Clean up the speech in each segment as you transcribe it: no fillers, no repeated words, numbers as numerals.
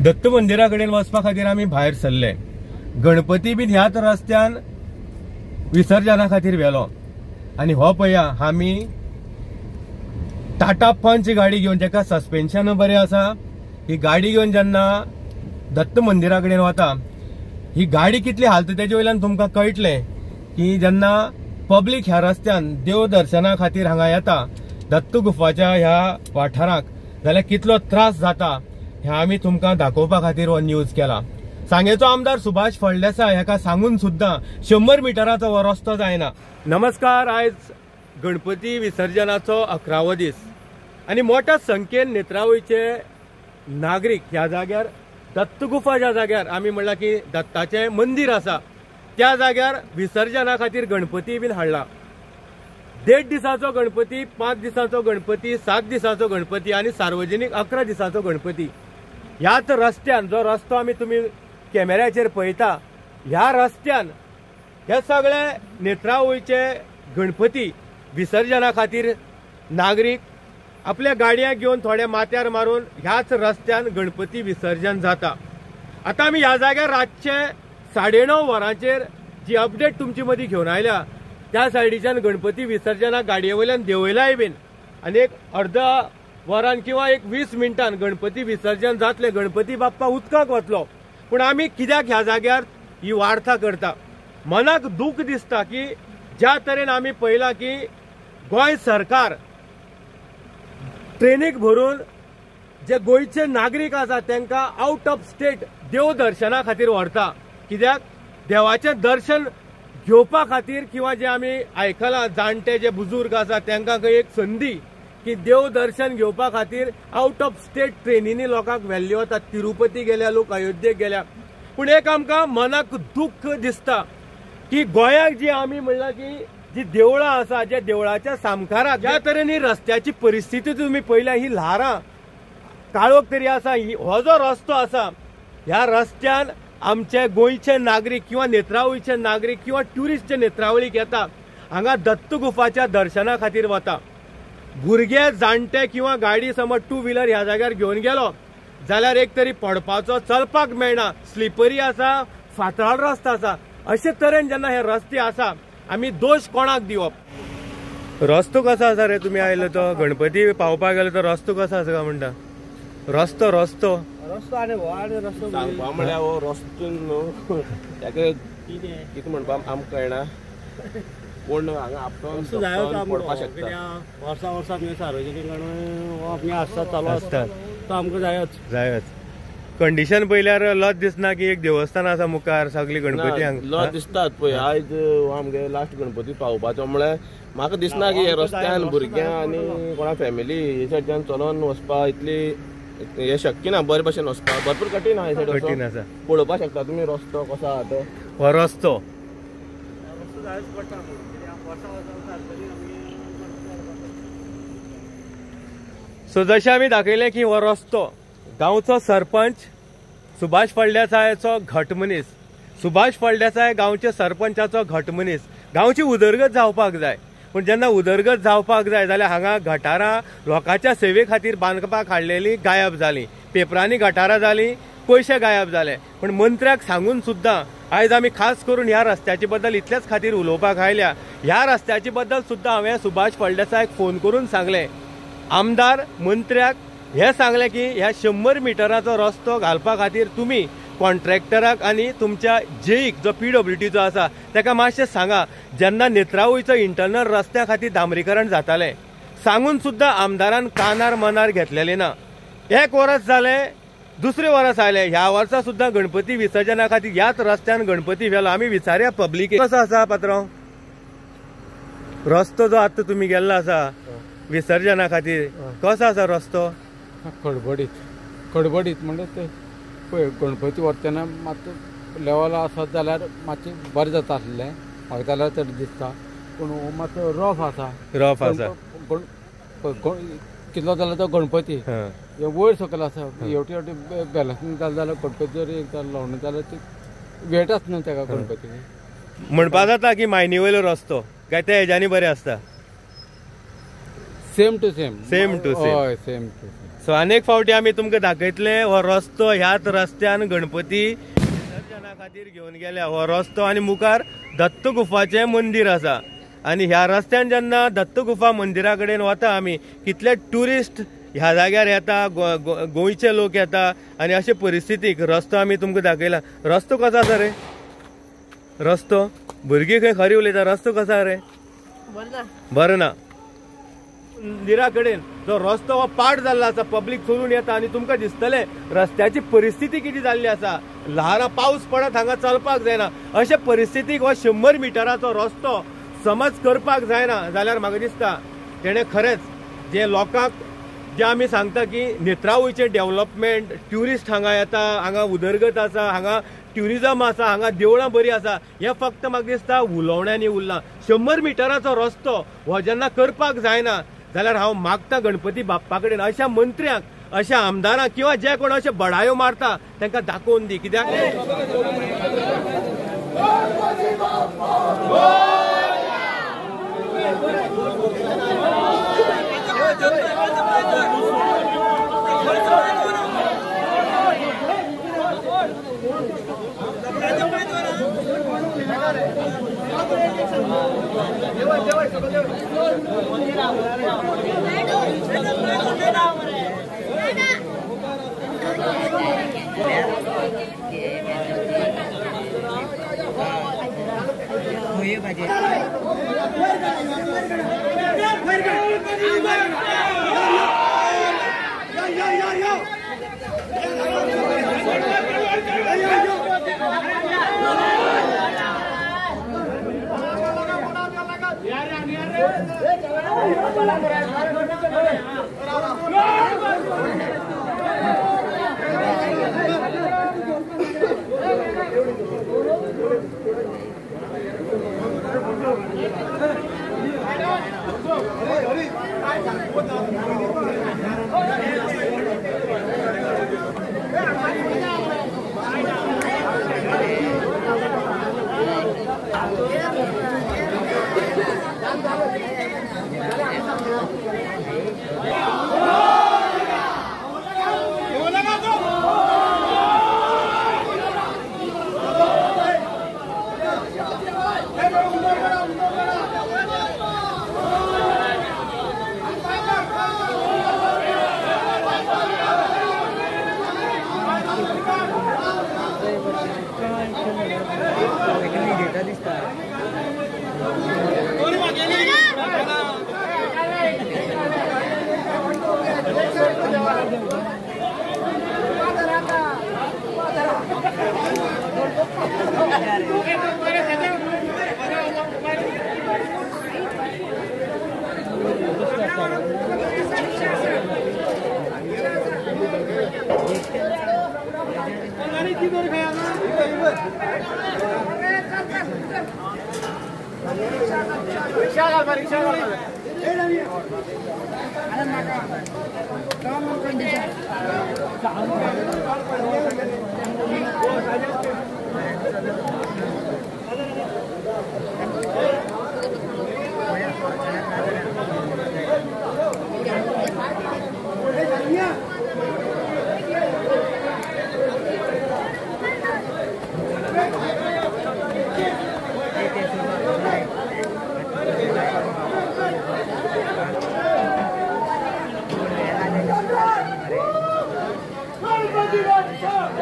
दत्त मंदिरा कडेन वचपा खातीर आमी भायर सरले। गणपती बीन ह्याच रस्त्यान विसर्जना खातीर व्हेलो आनी हो पळया आमी टाटा पंच गाडी घेवन, जेका सस्पेन्शन बरें आसा, ही गाडी घेवन जेन्ना दत्त मंदिरा कडेन वता, ही गाडी कितली हालता तेजे वयल्यान तुमकां कळटलें की जेन्ना पब्लीक ह्या रस्त्यान देव दर्शना खातीर हांगा येता दत्त गुफाच्या ह्या वाठाराक, जाल्यार कितलो त्रास जाता हे आमी तुमकां दाखोवपा खातीर हो न्यूज केला। सांगेचो आमदार सुभाष फळदेसाय हेका सांगून सुद्दां 100 मिटराचो हो रस्तो जायना। नमस्कार, आयज गणपती विसर्जनाचो 11वो दीस आनी मोठ्या संख्येन नेत्रावळीचे नागरीक ह्या जाग्यार दत्त गुफा ज्या जाग्यार आमी म्हणला की दत्ताचें मंदिर आसा त्या जाग्यार विसर्जना खातीर गणपती बीन हाडला। 1.5 दिसाचो गणपती, 5 दिसाचो गणपती, 7 दिसाचो गणपती आनी सार्वजनीक 11 दिसाचो गणपती ह्याच रस्त्यान, जो रस्तो आमी तुमी कॅमेऱ्याचेर पळयता, ह्या रस्त्यान हे सगळे नेत्रावळीचे गणपती विसर्जना खातीर नागरीक आपल्या गाडया घेवन थोडे माथ्यार मारून ह्याच रस्त्यान गणपती विसर्जन जाता। आता आमी ह्या जाग्यार रातचे 9:30 वरांचेर जी अपडेट तुमचे मदीं घेवन आयल्या, त्या सायडीच्यान गणपती विसर्जनाक गाडये वयल्यान देंवयलाय बीन आनी एक अर्धा वरान किंवा 20 मिनटान गणपती विसर्जन जातले, गणपती बाप्पा उदकाक वतलो। पूण आमी कित्याक ह्या जाग्यार ही वार्ता करता? मनाक दूख दिसता की ज्या तरेन आमी पळयला की गोंय सरकार ट्रेनीक भरून जे गोंयचे नागरीक आसा तांकां आउट ऑफ स्टेट देव दर्शना खातीर व्हरता। कित्याक? देवाचें दर्शन घेवपा खातीर, किंवा जे आमी आयकलां जाणटे जे बुजुर्ग आसा तांकां एक संदी की देव दर्शन घेवपा खातीर आउट ऑफ स्टेट ट्रेनींनी लोकांक व्हेल्ले वता। तिरुपती गेल्या लोक, अयोध्येक गेल्या। पूण एक आमकां मनाक दुख्ख दिसता की गोंयाक जी आमी म्हणला की जी देवळां आसा, ज्या देवळाच्या सामकाराक ज्या तरेन ही रस्त्याची परिस्थिती तुमी पळयल्या, ही ल्हारां काळोख तरी आसा, हो जो रस्तो आसा ह्या रस्त्यान आमचे गोंयचे नागरीक किंवा नेत्रावळीचे नागरीक किंवा ट्युरिस्ट जे नेत्रावळीक येता हांगा दत्त गुफाच्या दर्शना खातीर वता। भुरगे, जाणटे किंवा गाडी समज 2 व्हीलर ह्या जाग्यार घेवन गेलो जाल्यार एक तरी पडपाचो, चलपाक मेळना, स्लिपरी आसा, फातराळ रस्तो आसा। अशे तरेन जेन्ना हे रस्ते आसा, आमी दोश कोणाक दिवप? रस्तो कसो आसा रे? तुमी आयलो तो गणपती पावपाक गेलो तो रस्तो कसो आसा काय म्हणटा? रस्तो रस्तो रस्तो आनी हो आनी रस्तो सांगपा म्हळ्यार हो रस्तो न्हू, ताका कितें म्हणपा आमकां कळना। पूण हांगा आपणान पडपाक शकता। वर्सा वर्सा आमी सार्वजनीक गणपती हो आमी आसता चालू आसता, तो आमकां जायच। कंडिशन पळयल्यार लज दिसना की एक देवस्थान आसा मुखार, सगळी गणपती लज दिसतात पळय। आयज आमगे लास्ट गणपती पावपाचो म्हळ्यार म्हाका दिसना की हे रस्त्यान भुरग्यां आनी कोणा फॅमिली हे सायडच्यान चलोन वचपा इतली हे शक्य ना। बरे भशेन वचपा भरपूर कठीण आहा, हे कठीण आसा। पळोवपाक शकता तुमी रस्तो कसो आहा तो। हो रस्तो सो जशें आमी दाखयलें की हो रस्तो गांवचो सरपंच सुभाष फळदेसायाचो घट मनीस, सुभाष फळदेसाय गांवचे सरपंचाचो घट मनीस। गांवची उदरगत जावपाक जाय, पूण जेन्ना उदरगत जावपाक जाय जाल्यार हांगा गटारां लोकांच्या सेवे खातीर बांदपाक हाडलेली गायब जाली, पेपरांनी गटारां जाली, पयशे गायब जाले। पण मंत्र्याक सांगून सुद्दां आयज आमी खास करून ह्या रस्त्याचे बद्दल इतलेच खातीर उलोवपाक आयल्या। ह्या रस्त्याचे बद्दल सुद्दां हांवें सुभाष फळदेसायक फोन करून सांगलें, आमदार मंत्र्याक हे सांगलें की ह्या 100 मिटराचो रस्तो घालपा खातीर तुमी कॉन्ट्रॅक्टराक आनी तुमच्या जेईक जो PWDचो आसा ताका मातशें सांगा, जेन्ना नेत्रावळीचो इंटरनल रस्त्या खातीर डांबरीकरण जातालें सांगून सुद्दां आमदारान कानार मनार घेतलेलें ना। 1 वर्स जालें, दुसरे वर्स आयलें, ह्या वर्सा सुद्दां गणपती विसर्जना खातीर ह्याच रस्त्यान गणपती व्हेलो। आमी विचारया पब्लीक कसो आसा पात्रांव रस्तो जो आतां तुमी गेल्लो आसा विसर्जना खातीर, कसो आसा रस्तो? खडबडीत म्हणजे ते पळय गणपती व्हरतना मात लेवल आसत जाल्यार मातशें बरें जाता आसलें म्हाका जाल्यार तर दिसता। पूण हो मातसो रफ आसा कितलो जाल्यार तो गणपती हे वयर सकयल आसा, हेवटी हेवटी बॅलन्सिंग जालें जाल्यार गणपती जर एक लावना जाल्यार ते वेटच न्हू ताका गणपती। म्हणपा जाता की मायनी वयलो रस्तो काय त्या हेज्यांनी बरें आसता? Same to same same to same हय सेम टू सेम सो अनेक फावटी आमी तुमकां दाखयतले हो रस्तो ह्याच रस्त्यान गणपती विसर्जना खातीर घेवन गेल्या. हो रस्तो आनी मुखार दत्त गुफाचें मंदिर आसा आनी ह्या रस्त्यान जेन्ना दत्त गुफा मंदिरा कडेन वता आमी कितले ट्युरिस्ट ह्या जाग्यार येता, गोंयचे लोक येता आनी अशे परिस्थितीक रस्तो आमी तुमकां दाखयला. रस्तो कसो आसा रे? रस्तो भुरगीं खंय खरी उलयता. रस्तो कसो आसा रे? बरो ना. मंदिरा कडेन जो रस्तो हो पाड जाल्लो आसा, पब्लीक चलून येता आनी तुमकां दिसतले रस्त्याची परिस्थिती कितें जाल्ली आसा. ल्हान पावस पडत हांगा चलपाक जायना. अशे परिस्थितीक हो 100 मिटराचो रस्तो समज करपाक जायना जाल्यार म्हाका दिसता तेणें खरेंच जे लोकांक जे आमी सांगता की नेत्रावळीचें डेव्हलपमेंट, ट्युरिस्ट हांगा येता, हांगा उदरगत आसा, हांगा ट्युरिजम आसा, हांगा देवळां बरी आसा, हें फक्त म्हाका दिसता उलोवण्यांनी उरलां. 100 मिटराचो रस्तो हो जेन्ना करपाक जायना जाल्यार हांव मागता गणपती बाप्पा कडेन अशा मंत्र्यांक, अशा आमदारांक किंवा जे कोण अशे बडायो मारता तांकां दाखोवन दी. कित्याक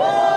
Oh!